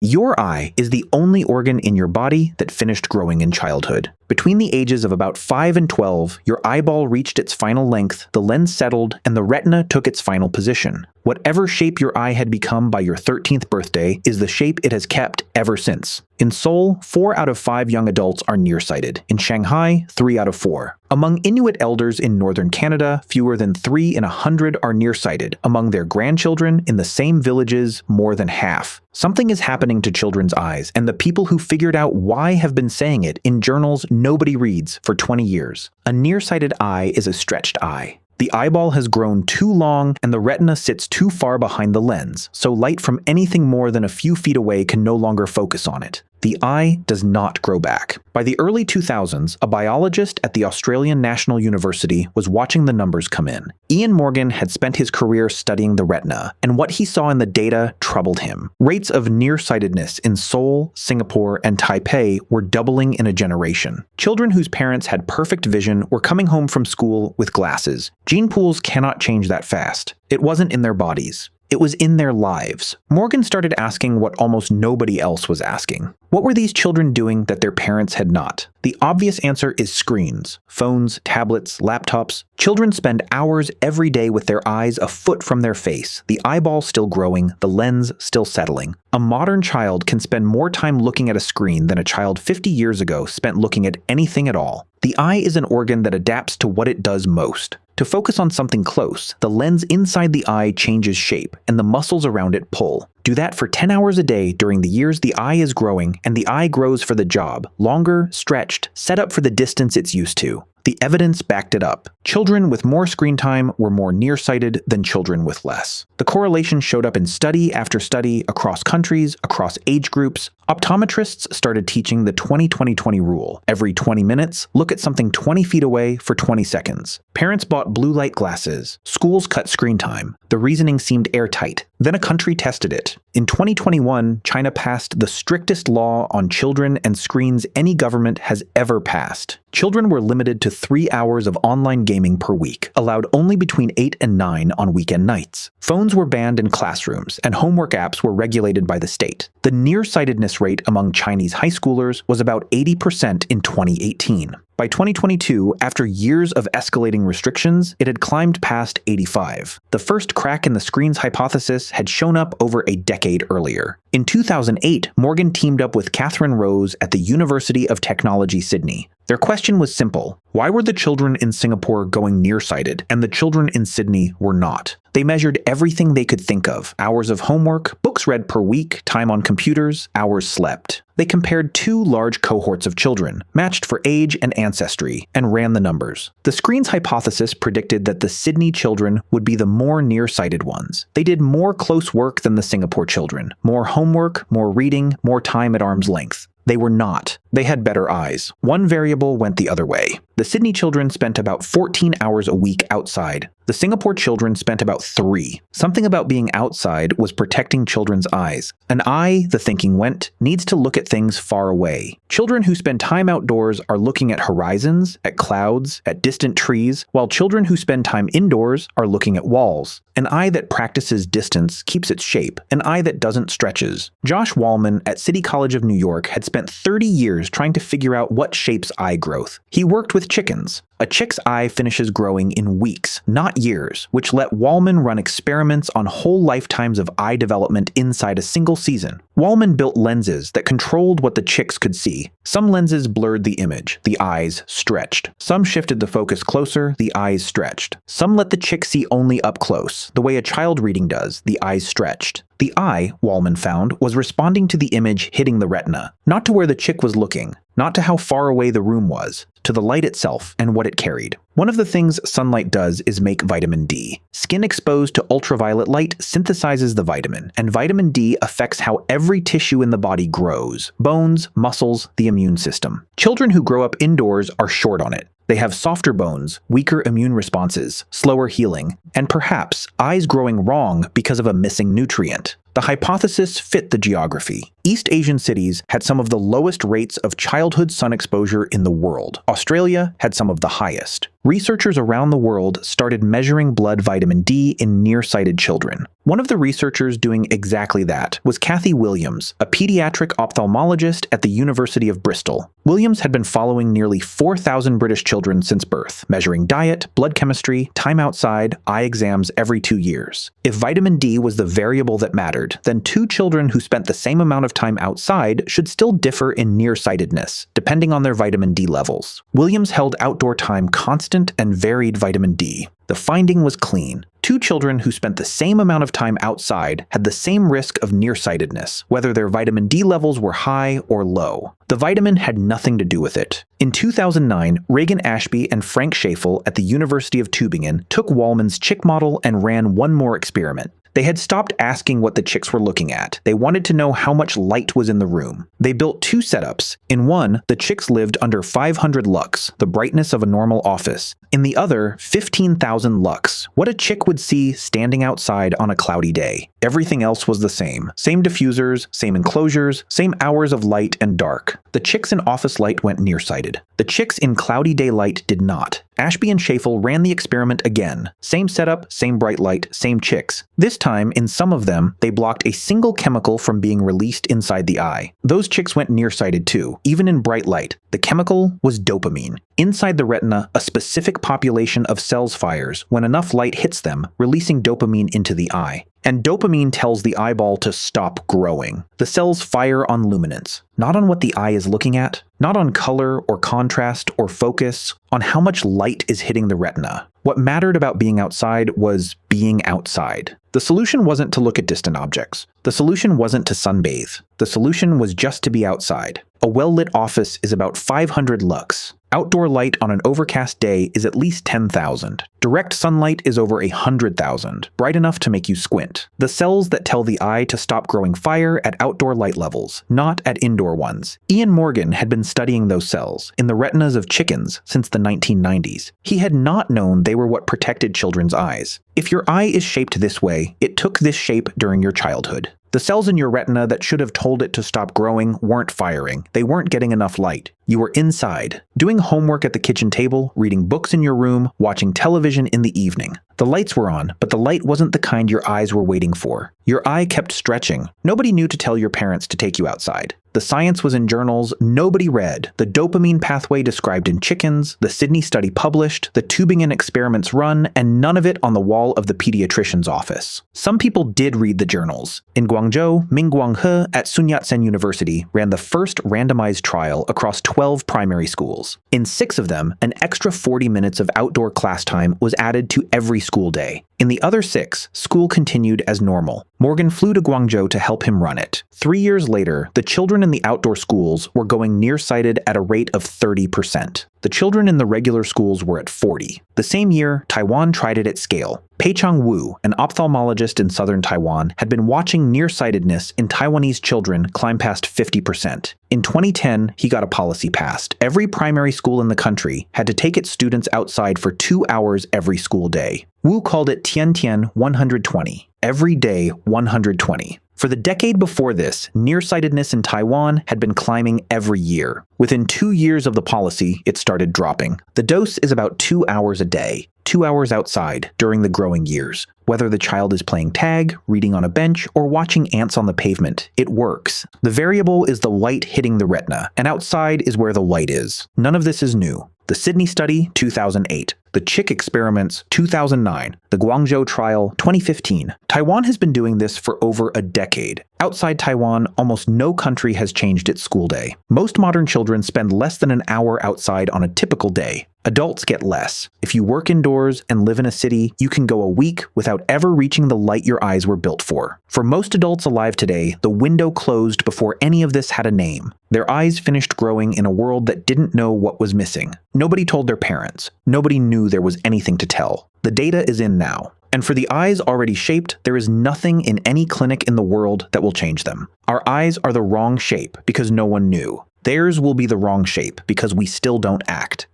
Your eye is the only organ in your body that finished growing in childhood. Between the ages of about 5 and 12, your eyeball reached its final length, the lens settled, and the retina took its final position. Whatever shape your eye had become by your 13th birthday is the shape it has kept ever since. In Seoul, 4 out of 5 young adults are nearsighted. In Shanghai, 3 out of 4. Among Inuit elders in northern Canada, fewer than 3 in 100 are nearsighted. Among their grandchildren in the same villages, more than half. Something is happening to children's eyes, and the people who figured out why have been saying it in journals nobody reads for 20 years. A nearsighted eye is a stretched eye. The eyeball has grown too long and the retina sits too far behind the lens, so light from anything more than a few feet away can no longer focus on it. The eye does not grow back. By the early 2000s, a biologist at the Australian National University was watching the numbers come in. Ian Morgan had spent his career studying the retina, and what he saw in the data troubled him. Rates of nearsightedness in Seoul, Singapore, and Taipei were doubling in a generation. Children whose parents had perfect vision were coming home from school with glasses. Gene pools cannot change that fast. It wasn't in their bodies. It was in their lives. Morgan started asking what almost nobody else was asking. What were these children doing that their parents had not? The obvious answer is screens. Phones, tablets, laptops. Children spend hours every day with their eyes a foot from their face, the eyeball still growing, the lens still settling. A modern child can spend more time looking at a screen than a child 50 years ago spent looking at anything at all. The eye is an organ that adapts to what it does most. To focus on something close, the lens inside the eye changes shape, and the muscles around it pull. Do that for 10 hours a day during the years the eye is growing, and the eye grows for the job, longer, stretched, set up for the distance it's used to. The evidence backed it up. Children with more screen time were more nearsighted than children with less. The correlation showed up in study after study, across countries, across age groups. Optometrists started teaching the 20-20-20 rule. Every 20 minutes, look at something 20 feet away for 20 seconds. Parents bought blue light glasses. Schools cut screen time. The reasoning seemed airtight. Then a country tested it. In 2021, China passed the strictest law on children and screens any government has ever passed. Children were limited to 3 hours of online gaming per week, allowed only between 8 and 9 on weekend nights. Phones were banned in classrooms, and homework apps were regulated by the state. The nearsightedness rate among Chinese high schoolers was about 80% in 2018. By 2022, after years of escalating restrictions, it had climbed past 85. The first crack in the screens hypothesis had shown up over a decade earlier. In 2008, Morgan teamed up with Catherine Rose at the University of Technology, Sydney. Their question was simple. Why were the children in Singapore going nearsighted, and the children in Sydney were not? They measured everything they could think of: hours of homework, books read per week, time on computers, hours slept. They compared 2 large cohorts of children, matched for age and ancestry, and ran the numbers. The screens hypothesis predicted that the Sydney children would be the more nearsighted ones. They did more close work than the Singapore children, more homework, more reading, more time at arm's length. They were not. They had better eyes. One variable went the other way. The Sydney children spent about 14 hours a week outside. The Singapore children spent about 3. Something about being outside was protecting children's eyes. An eye, the thinking went, needs to look at things far away. Children who spend time outdoors are looking at horizons, at clouds, at distant trees, while children who spend time indoors are looking at walls. An eye that practices distance keeps its shape. An eye that doesn't stretches. Josh Wallman at City College of New York had spent 30 years trying to figure out what shapes eye growth. He worked with chickens. A chick's eye finishes growing in weeks, not years, which let Wallman run experiments on whole lifetimes of eye development inside a single season. Wallman built lenses that controlled what the chicks could see. Some lenses blurred the image, the eyes stretched. Some shifted the focus closer, the eyes stretched. Some let the chick see only up close, the way a child reading does, the eyes stretched. The eye, Wallman found, was responding to the image hitting the retina, not to where the chick was looking, not to how far away the room was, to the light itself and what it carried. One of the things sunlight does is make vitamin D. Skin exposed to ultraviolet light synthesizes the vitamin, and vitamin D affects how every tissue in the body grows: bones, muscles, the immune system. Children who grow up indoors are short on it. They have softer bones, weaker immune responses, slower healing, and perhaps eyes growing wrong because of a missing nutrient. The hypothesis fit the geography. East Asian cities had some of the lowest rates of childhood sun exposure in the world. Australia had some of the highest. researchers around the world started measuring blood vitamin D in nearsighted children. One of the researchers doing exactly that was Kathy Williams, a pediatric ophthalmologist at the University of Bristol. Williams had been following nearly 4,000 British children since birth, measuring diet, blood chemistry, time outside, eye exams every 2 years. If vitamin D was the variable that mattered, then 2 children who spent the same amount of time outside should still differ in nearsightedness, depending on their vitamin D levels. Williams held outdoor time constant and varied vitamin D. The finding was clean. 2 children who spent the same amount of time outside had the same risk of nearsightedness, whether their vitamin D levels were high or low. The vitamin had nothing to do with it. In 2009, Regan Ashby and Frank Schaeffel at the University of Tübingen took Wallman's chick model and ran one more experiment. They had stopped asking what the chicks were looking at. They wanted to know how much light was in the room. They built 2 setups. In one, the chicks lived under 500 lux, the brightness of a normal office. In the other, 15,000 lux, what a chick would see standing outside on a cloudy day. Everything else was the same. Same diffusers, same enclosures, same hours of light and dark. The chicks in office light went nearsighted. The chicks in cloudy daylight did not. Ashby and Schaeffel ran the experiment again. Same setup, same bright light, same chicks. This time, in some of them, they blocked a single chemical from being released inside the eye. Those chicks went nearsighted too, even in bright light. The chemical was dopamine. Inside the retina, a specific population of cells fires when enough light hits them, releasing dopamine into the eye. And dopamine tells the eyeball to stop growing. The cells fire on luminance, not on what the eye is looking at, not on color or contrast or focus, on how much light is hitting the retina. What mattered about being outside was being outside. The solution wasn't to look at distant objects. The solution wasn't to sunbathe. The solution was just to be outside. A well-lit office is about 500 lux. Outdoor light on an overcast day is at least 10,000. Direct sunlight is over 100,000, bright enough to make you squint. The cells that tell the eye to stop growing fire at outdoor light levels, not at indoor ones. Ian Morgan had been studying those cells in the retinas of chickens since the 1990s. He had not known they were what protected children's eyes. If your eye is shaped this way, it took this shape during your childhood. The cells in your retina that should have told it to stop growing weren't firing. They weren't getting enough light. You were inside, doing homework at the kitchen table, reading books in your room, watching television in the evening. The lights were on, but the light wasn't the kind your eyes were waiting for. Your eye kept stretching. Nobody knew to tell your parents to take you outside. The science was in journals nobody read, the dopamine pathway described in chickens, the Sydney study published, the Tübingen experiments run, and none of it on the wall of the pediatrician's office. Some people did read the journals. In Guangzhou, Ming Guanghe at Sun Yat-sen University ran the first randomized trial across 12 primary schools. In 6 of them, an extra 40 minutes of outdoor class time was added to every school day. In the other 6, school continued as normal. Morgan flew to Guangzhou to help him run it. 3 years later, the children in the outdoor schools were going nearsighted at a rate of 30%. The children in the regular schools were at 40%. The same year, Taiwan tried it at scale. Peichang Wu, an ophthalmologist in southern Taiwan, had been watching nearsightedness in Taiwanese children climb past 50%. In 2010, he got a policy passed. Every primary school in the country had to take its students outside for 2 hours every school day. Wu called it Tian-Tian 120. Every day, 120. For the decade before this, nearsightedness in Taiwan had been climbing every year. Within 2 years of the policy, it started dropping. The dose is about 2 hours a day, 2 hours outside during the growing years. Whether the child is playing tag, reading on a bench, or watching ants on the pavement, it works. The variable is the light hitting the retina, and outside is where the light is. None of this is new. The Sydney study, 2008. The Chick experiments, 2009. The Guangzhou trial, 2015. Taiwan has been doing this for over a decade. Outside Taiwan, almost no country has changed its school day. Most modern children spend less than an hour outside on a typical day. Adults get less. If you work indoors and live in a city, you can go a week without ever reaching the light your eyes were built for. For most adults alive today, the window closed before any of this had a name. Their eyes finished growing in a world that didn't know what was missing. Nobody told their parents. Nobody knew there was anything to tell. The data is in now. And for the eyes already shaped, there is nothing in any clinic in the world that will change them. Our eyes are the wrong shape because no one knew. Theirs will be the wrong shape because we still don't act.